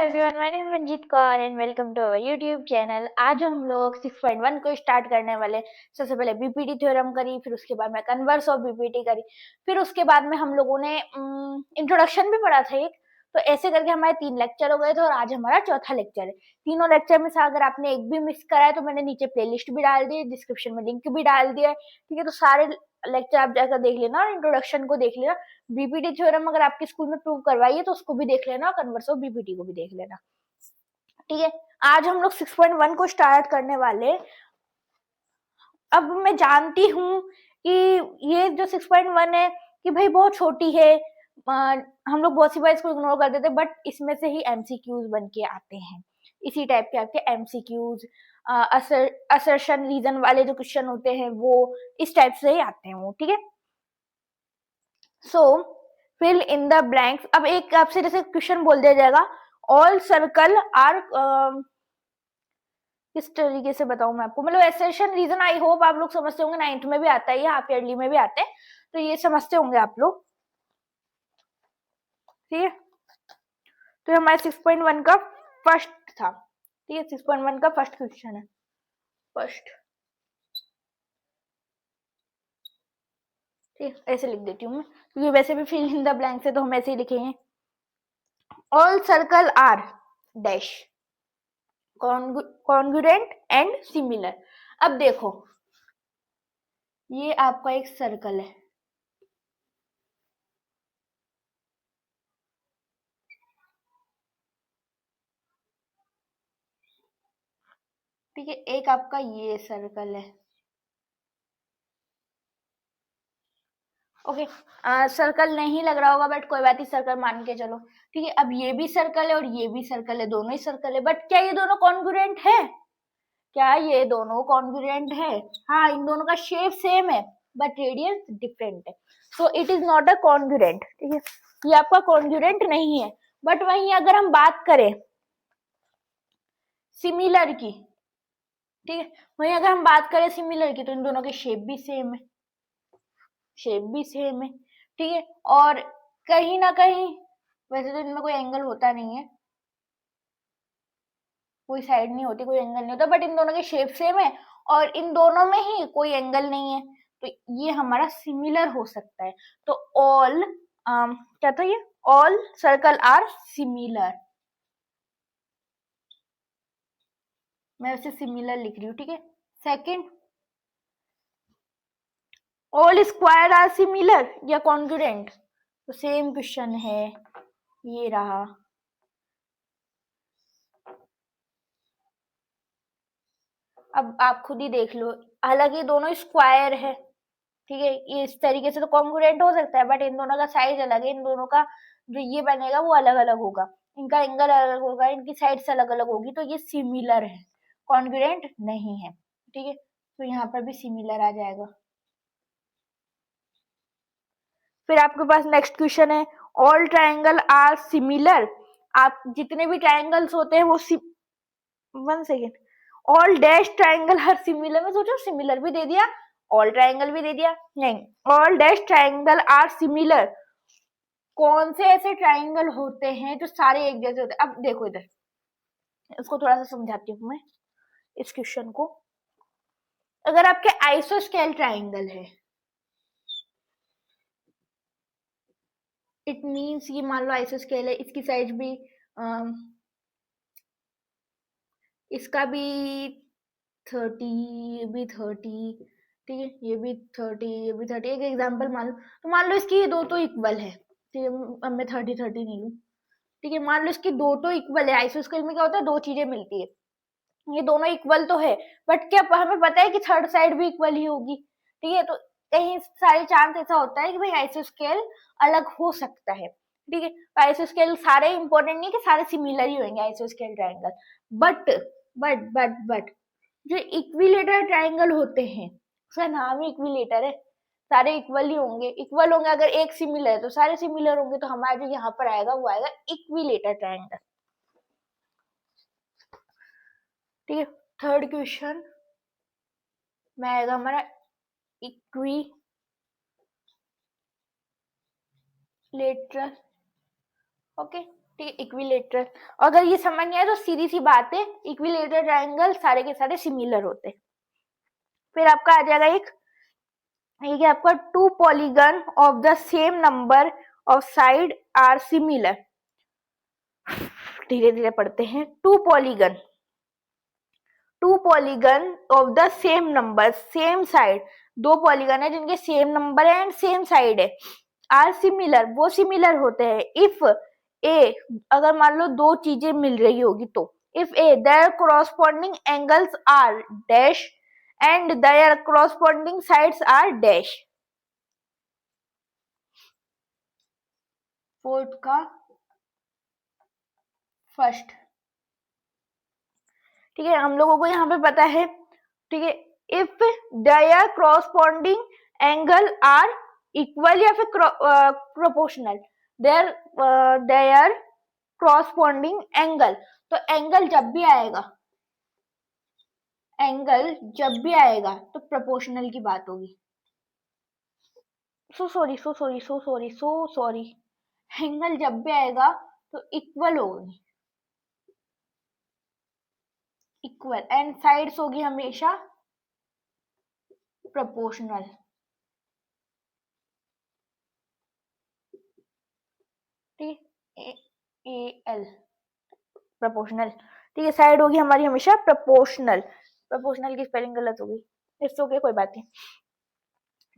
Everyone, my name is Manjeet Kaur and welcome to our YouTube channel. आज हम लोग 6.1 को स्टार्ट करने वाले। सबसे पहले बीपीटी थ्योरम करी, फिर उसके बाद में कन्वर्स ऑफ बीपीटी करी, फिर उसके बाद में हम लोगों ने इंट्रोडक्शन भी पढ़ा था एक। तो ऐसे करके हमारे 3 लेक्चर हो गए थे और आज हमारा चौथा लेक्चर है। तीनों लेक्चर में से अगर आपने एक भी मिस करा है तो मैंने नीचे प्लेलिस्ट भी डाल दी है, डिस्क्रिप्शन में लिंक भी डाल दिया है, ठीक है। तो सारे लेक्चर आप जाकर देख लेना और इंट्रोडक्शन को देख लेना। बीपीटी थ्योरम अगर आपके स्कूल में प्रूव करवाई है तो उसको भी देख लेना और कन्वर्स ऑफ बीपीटी को भी देख लेना, ठीक है। आज हम लोग 6.1 को स्टार्ट करने वाले। अब मैं जानती हूँ कि ये जो 6.1 है कि भाई बहुत छोटी है, हम लोग बहुत सी बार इसको इग्नोर कर देते, बट इसमें से ही एमसीक्यूज बन के आते हैं। इसी टाइप के आपके एमसीक्यूज, असर्शन रीजन वाले जो क्वेश्चन होते हैं वो इस टाइप से ही आते हैं वो, ठीक है। सो फिल इन द ब्लैंक्स। अब एक आपसे जैसे क्वेश्चन बोल दिया जाएगा, ऑल सर्कल आर, किस तरीके से बताऊं मैं आपको, मतलब एसेशन रीजन आई होप आप लोग समझते होंगे, 9th में भी आता है, हाफ ईयरली में भी आते हैं, तो ये समझते होंगे आप लोग, ठीक है। तो हमारे 6.1 का फर्स्ट था, ठीक है। 6.1 का फर्स्ट क्वेश्चन है, फर्स्ट, ठीक, ऐसे लिख देती हूँ मैं, क्योंकि वैसे भी फिल इन द ब्लैंक्स है तो हम ऐसे ही लिखेंगे। All circle are dash congruent and similar. अब देखो, ये आपका एक सर्कल है, ठीक है। एक आपका ये सर्कल है, ओके। सर्कल नहीं लग रहा होगा बट कोई बात नहीं, सर्कल मान के चलो, ठीक है। अब ये भी सर्कल है और ये भी सर्कल है, दोनों ही सर्कल है, बट क्या ये दोनों कॉन्ग्रुएंट है? क्या ये दोनों कॉन्ग्रुएंट है? हाँ, इन दोनों का शेप सेम है बट रेडियस डिफरेंट है, so it is not a congruent, ठीक है। ये आपका कॉन्ग्रुएंट नहीं है। बट वहीं अगर हम बात करें सिमिलर की, ठीक है, वहीं अगर हम बात करें सिमिलर की, तो इन दोनों के शेप भी सेम है, शेप भी सेम है, ठीक है। और कहीं ना कहीं, वैसे तो इनमें कोई एंगल होता नहीं है, कोई साइड नहीं होती, कोई एंगल नहीं होता, बट इन दोनों के शेप सेम है और इन दोनों में ही कोई एंगल नहीं है, तो ये हमारा सिमिलर हो सकता है। तो ऑल, क्या था ये, ऑल सर्कल आर सिमिलर, मैं उसे सिमिलर लिख रही हूँ, ठीक है। Second, all square are similar या कॉन्ग्रुएंट, तो सेम क्वेश्चन है, ये रहा। अब आप खुद ही देख लो, हालांकि दोनों स्क्वायर है, ठीक है, ये इस तरीके से तो कॉन्ग्रुएंट हो सकता है, बट इन दोनों का साइज अलग है, इन दोनों का जो ये बनेगा वो अलग अलग होगा, इनका एंगल अलग होगा, इनकी साइड्स अलग अलग होगी, तो ये सिमिलर है, कॉन्ग्रुएंट नहीं है, ठीक है। तो यहाँ पर भी सिमिलर आ जाएगा। फिर आपके पास नेक्स्ट क्वेश्चन है, ऑल ट्राइंगल आर सिमिलर। आप जितने भी ट्राइंगल्स होते हैं वो 1 second, all dash triangle are similar, में सोचो सिमिलर भी दे दिया, ऑल ट्राइंगल भी दे दिया, नहीं, all dash triangle are similar. कौन से ऐसे ट्राइंगल होते हैं जो सारे एक जैसे होते हैं? अब देखो इधर, इसको थोड़ा सा समझाती हूँ मैं इस क्वेश्चन को। अगर आपके आइसोस्केल ट्राइंगल है, इट मीन्स ये मान लो आइसोस्केल है, इसकी साइड भी, इसका भी 30, ये भी 30, ठीक है, ये भी 30, ये भी 30, एक एग्जाम्पल मान लो, तो मान लो इसकी ये दो तो इक्वल है, ठीक है। अब मैं 30 नहीं लूँ, ठीक है, मान लो इसकी दो तो इक्वल है, आइसोस्केल में क्या होता है, दो चीजें मिलती है, ये दोनों इक्वल तो है, बट क्या हमें पता है कि थर्ड साइड भी इक्वल ही होगी, ठीक है। तो कहीं सारे चांस ऐसा होता है कि भाई आइसोस्केल अलग हो सकता है, ठीक है। तो आइसोस्केल सारे इंपॉर्टेंट नहीं कि सारे सिमिलर ही होंगे आइसोस्केल ट्राइंगल, बट बट जो इक्विलेटर ट्राइंगल होते हैं, उसका नाम ही इक्विलेटर है, सारे इक्वल ही होंगे, इक्वल होंगे, अगर एक सिमिलर है तो सारे सिमिलर होंगे, तो हमारा जो यहाँ पर आएगा वो आएगा इक्विलेटर ट्राइंगल, ठीक है। थर्ड क्वेश्चन में आएगा हमारा इक्विलेटरल, ओके, ठीक है, इक्विलेटरल। अगर ये समझ नहीं आए तो सीधी सी बात है, इक्विलेटरल ट्रायंगल सारे के सारे सिमिलर होते हैं। फिर आपका आ जाएगा एक, ये आपका two polygon of the same number of side are similar. धीरे धीरे पढ़ते हैं। Two polygon of the same number, same side, दो पॉलीगन है जिनके सेम नंबर है एंड सेम साइड है, आर सिमिलर, वो सिमिलर होते हैं। इफ ए, अगर मान लो दो चीजें मिल रही होगी तो, if a there corresponding angles are dash and there corresponding sides are dash. Fourth का फर्स्ट, ठीक है, हम लोगों को यहाँ पे पता है, ठीक है, if there corresponding angle are equal या फिर प्रोपोर्शनल, देयर corresponding एंगल, तो एंगल जब भी आएगा, एंगल जब भी आएगा तो प्रोपोर्शनल की बात होगी। सो सॉरी, एंगल जब भी आएगा तो इक्वल होगी, इक्वल, एंड साइड्स होगी हमेशा प्रोपोर्शनल। ठीक है, ए एल प्रोपोर्शनल, ठीक है, साइड होगी हमारी हमेशा प्रोपोर्शनल। प्रोपोर्शनल की स्पेलिंग गलत हो गई, इट्स ओके, कोई बात नहीं।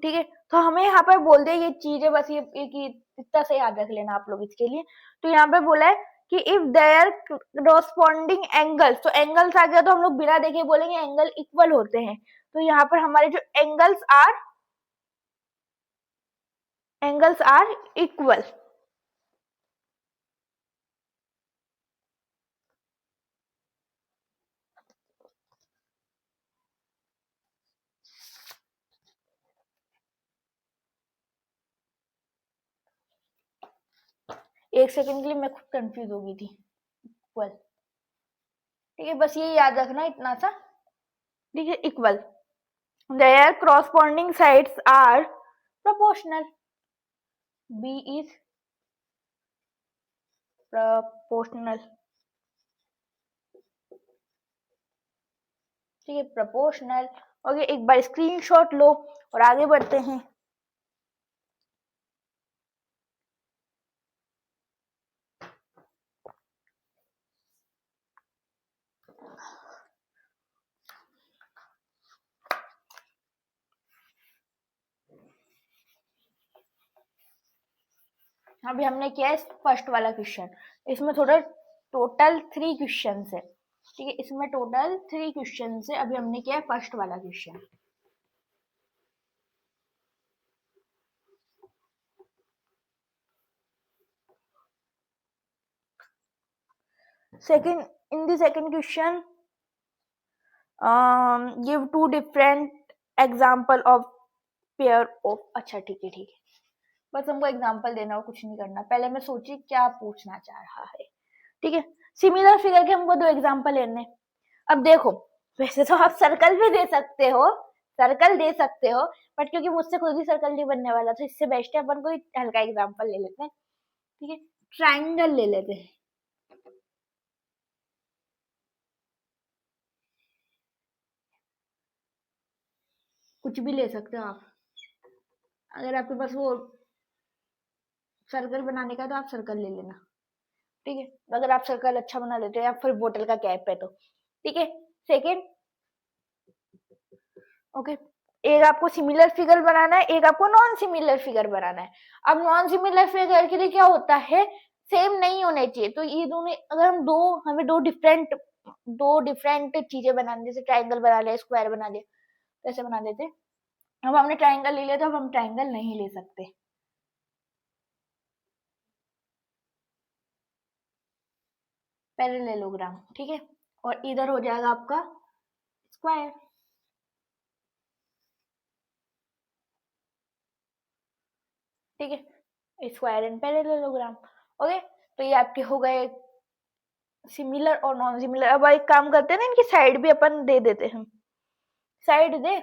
ठीक है, तो हमें यहाँ पर बोल दे ये चीजें, बस ये इतना से याद रख लेना आप लोग इसके लिए। तो यहाँ पे बोला है कि इफ देयर corresponding एंगल्स, तो एंगल्स आ गया तो हम लोग बिना देखे बोलेंगे एंगल इक्वल होते हैं। तो यहाँ पर हमारे जो एंगल्स आर इक्वल। एक सेकंड के लिए मैं खुद कंफ्यूज हो गई थी, इक्वल, ठीक है, बस ये याद रखना इतना सा, ठीक है, equal, there corresponding sides are proportional, B is proportional, ठीक है, प्रोपोर्शनल। ओके, एक बार स्क्रीनशॉट लो और आगे बढ़ते हैं। अभी हमने किया है फर्स्ट वाला क्वेश्चन, इसमें थोड़ा टोटल 3 क्वेश्चन है, ठीक है, इसमें टोटल 3 क्वेश्चन है। अभी हमने किया है फर्स्ट वाला question. Second, in the second question, give two different example of pair of, अच्छा ठीक है, बस हमको एग्जांपल देना और कुछ नहीं करना। पहले मैं सोची क्या पूछना चाह रहा है, ठीक है, सिमिलर फिगर के हमको 2 एग्जांपल लेने। अब देखो, वैसे तो आप सर्कल भी दे सकते हो, बट क्योंकि मुझसे खुद ही सर्कल नहीं बनने वाला, तो इससे बेस्ट है अपन कोई हल्का एग्जांपल ले लेते हैं, ठीक है, ट्राइंगल ले लेते हैं। कुछ भी ले सकते हो आप, अगर आपके पास वो सर्कल बनाने का तो आप सर्कल ले लेना, ठीक है, अगर आप सर्कल अच्छा बना लेते हो या फिर बोतल का कैप है तो, ठीक है। सेकेंड, ओके, एक आपको सिमिलर फिगर बनाना है, एक आपको नॉन सिमिलर फिगर बनाना है। अब नॉन सिमिलर फिगर के लिए क्या होता है, सेम नहीं होने चाहिए। तो ये दोनों, अगर हमें दो डिफरेंट चीजें बनानी, जैसे ट्राइंगल बना लिया, स्क्वायर बना लिया, तो ऐसे बना देते। अब हमने ट्राइंगल ले लिया तो अब हम ट्राइंगल नहीं ले सकते, पैरेललोग्राम, ठीक है, और इधर हो जाएगा आपका स्क्वायर, ठीक है, स्क्वायर एंड पैरेललोग्राम। ओके, तो ये आपके हो गए सिमिलर और नॉन सिमिलर। अब एक काम करते हैं ना, इनकी साइड भी अपन दे देते हैं, साइड दे,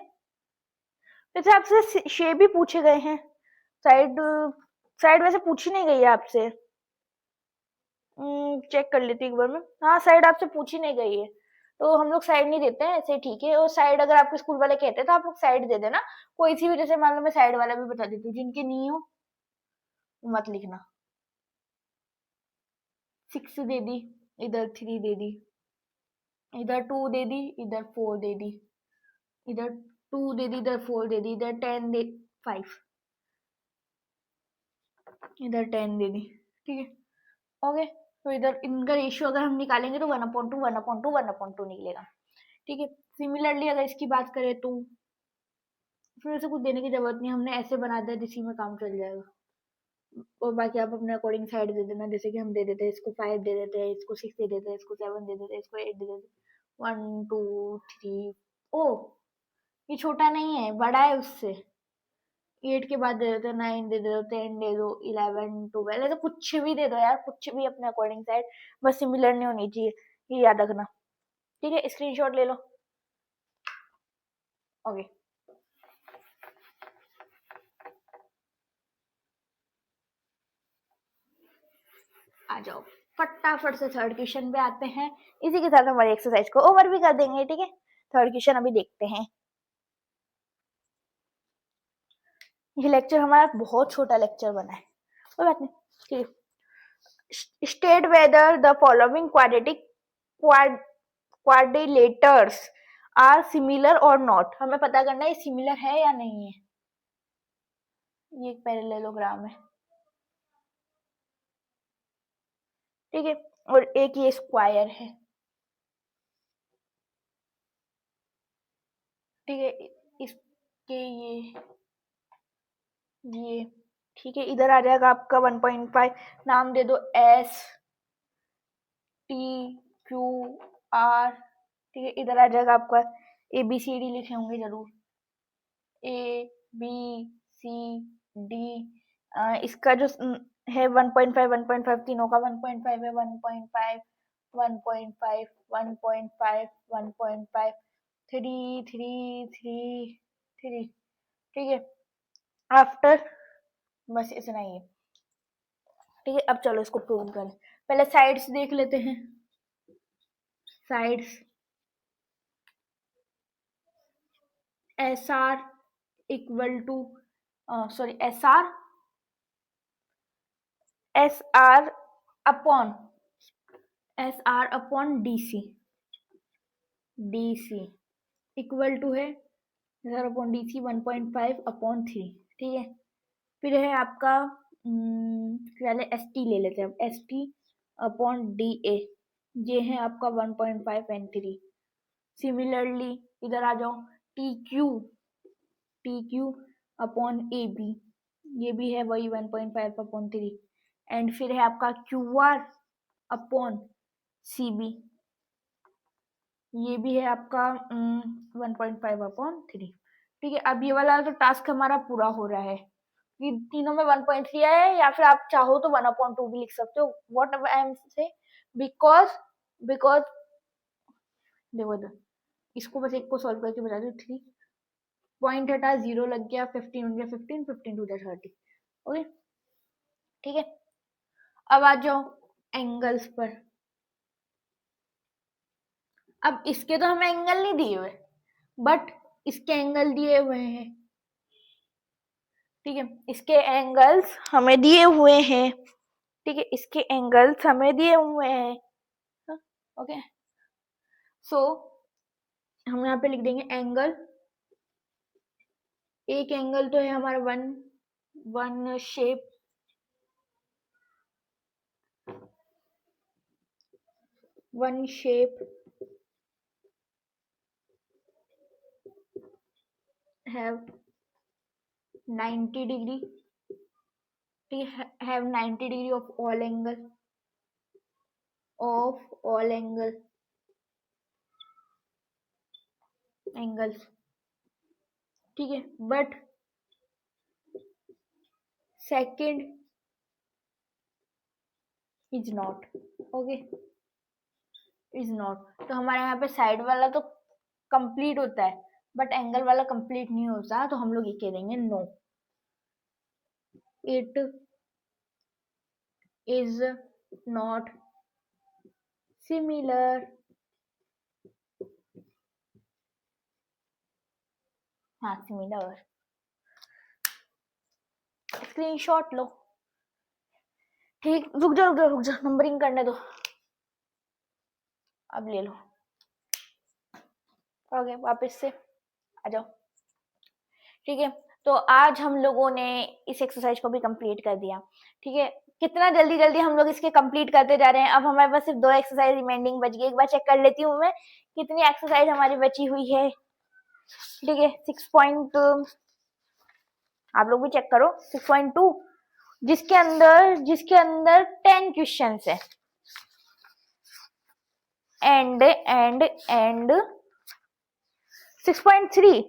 वैसे आपसे शेप भी पूछे गए हैं, साइड वैसे पूछी नहीं गई है आपसे, चेक कर लेती हूँ एक बार में। हाँ, साइड आपसे पूछी नहीं गई है, तो हम लोग साइड नहीं देते हैं ऐसे, ठीक है। और साइड अगर आपके स्कूल वाले कहते हैं तो आप लोग साइड दे देना। कोई सी भी, जैसे मान लो मैं साइड वाला भी बता देती हूँ, जिनके नहीं हो मत लिखना। 6 दे दी, इधर 3 दे दी, इधर 2 दे दी, इधर 4 दे दी, इधर 2 दे दी, इधर 4 दे दी, इधर 10 दे 5, इधर 10 दे दी, ठीक है। ओके, तो इधर इनका रेशियो अगर हम निकालेंगे तो 1/2 1/2 1/2 निकलेगा, ठीक है। सिमिलरली अगर इसकी बात करें तो फिर से कुछ देने की जरूरत नहीं, हमने ऐसे बना दिया जिसमें में काम चल जाएगा। और बाकी आप अपने अकॉर्डिंग साइड दे देना, जैसे कि हम दे देते हैं इसको 5 दे देते हैं, इसको 6 दे देते हैं, इसको 7 दे देते हैं, इसको 8 दे देते हैं, 1 2 3। ओ, ये छोटा नहीं है, बड़ा है उससे। 8 के बाद दे देते हो, 9 दे दो, 10 दे दो, 11 12, ऐसे कुछ भी दे दो यार, कुछ भी अपने अकॉर्डिंग साइड, बस सिमिलर नहीं होनी चाहिए, ये याद रखना, ठीक है। स्क्रीनशॉट ले लो। ओके, आ जाओ फटाफट से थर्ड क्वेश्चन पे आते हैं। इसी के साथ हमारी एक्सरसाइज को ओवर भी कर देंगे, ठीक है। थर्ड क्वेश्चन अभी देखते हैं। ये लेक्चर हमारा बहुत छोटा लेक्चर बना है, कोई बात नहीं, ठीक है। State whether the following quadratic quadrilaterals are similar or not. हमें पता करना है सिमिलर है या नहीं है। ये एक पैरेललोग्राम है, ठीक है, और एक ये स्क्वायर है, ठीक है। इसके ये ठीक है, इधर आ जाएगा आपका 1.5, नाम दे दो एस टी क्यू आर, ठीक है। इधर आ जाएगा आपका ABCD, लिखे होंगे जरूर, ABCD। इसका जो है 1.5 1.5, तीनों का 1.5 है, 1.5 1.5 1.5 1.5, 3 3 3 3, ठीक है। आफ्टर, बस इतना ही है, ठीक है। अब चलो इसको प्रूव करें, पहले साइड्स देख लेते हैं। Sides SR equal to, sorry, SR upon DC, DC equal to है SR/DC 1.5 अपॉन 3, ठीक है। फिर है आपका पहले ST ले लेते हैं, अब ST अपॉन DA, ये है आपका 1.5 एंड 3। सिमिलरली इधर आ जाओ, TQ अपॉन AB, ये भी है वही 1.5 अपॉन 3। एंड फिर है आपका QR अपॉन CB, ये भी है आपका 1.5 अपॉन 3, ठीक है। अब ये वाला तो टास्क हमारा पूरा हो रहा है, ये तीनों में 1.3 आया है, या फिर आप चाहो तो 1/2 भी लिख सकते हो, व्हाट आई एम से, बिकॉज बिकॉज देखो इधर, इसको बस एक को सॉल्व करके बता दो। 3 पॉइंट हटा, 0 लग गया, 15 हो गया, 15 15 टू 30, ओके, ठीक है। अब आ जाओ एंगल्स पर। अब इसके तो हमें एंगल नहीं दिए हुए, बट इसके एंगल दिए हुए हैं, ठीक है। इसके एंगल्स हमें दिए हुए हैं, ठीक है, इसके एंगल्स हमें दिए हुए हैं, ओके। सो हम यहाँ पे लिख देंगे एंगल, एक एंगल तो है हमारा one shape, one shape have 90 degree, have 90 degree of all angles, ठीक है। But second is not, okay, is not. तो हमारे यहाँ पे साइड वाला तो कंप्लीट होता है, बट एंगल वाला कंप्लीट नहीं होता, तो हम लोग ये कह देंगे no, it is not similar, हाँ सिमिलर, स्क्रीनशॉट लो। ठीक, रुक जा, नंबरिंग करने दो, अब ले लो। ओके, वापस से आ जाओ। ठीक है, तो आज हम लोगों ने इस एक्सरसाइज को भी कंप्लीट कर दिया। ठीक है, कितना जल्दी जल्दी हम लोग इसके कंप्लीट करते जा रहे हैं। अब हमारे पास सिर्फ 2 एक्सरसाइज रिमेंडिंग बच गई। एक बार चेक कर लेती हूँ मैं कितनी एक्सरसाइज हमारी बची हुई है। ठीक है, 6. आप लोग भी चेक करो, 6.2, जिसके अंदर 10 क्वेश्चंस है एंड 6.3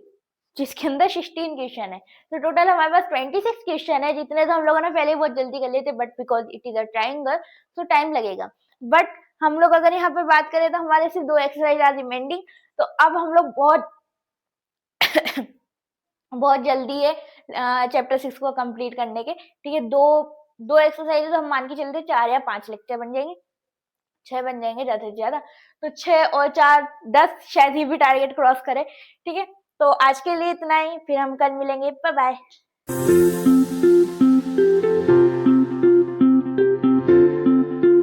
जिसके अंदर 16 क्वेश्चन है। तो टोटल हमारे पास 26 क्वेश्चन है, जितने तो हम लोगों ने पहले बहुत जल्दी कर लिए थे, but because it is a triangle तो टाइम लगेगा। बट हम लोग अगर यहाँ पे बात करें तो हमारे सिर्फ 2 एक्सरसाइज आर रिमेंडिंग। तो अब हम लोग बहुत बहुत जल्दी है चैप्टर 6 को कंप्लीट करने के। ठीक है, दो एक्सरसाइज तो हम मान के चलते 4 या 5 लेक्चर बन जाएंगे, 6 बन जाएंगे ज्यादा से ज्यादा। तो 6 और 4 10, शायद ही भी टारगेट क्रॉस करे। ठीक है, तो आज के लिए इतना ही, फिर हम कल मिलेंगे। Bye bye.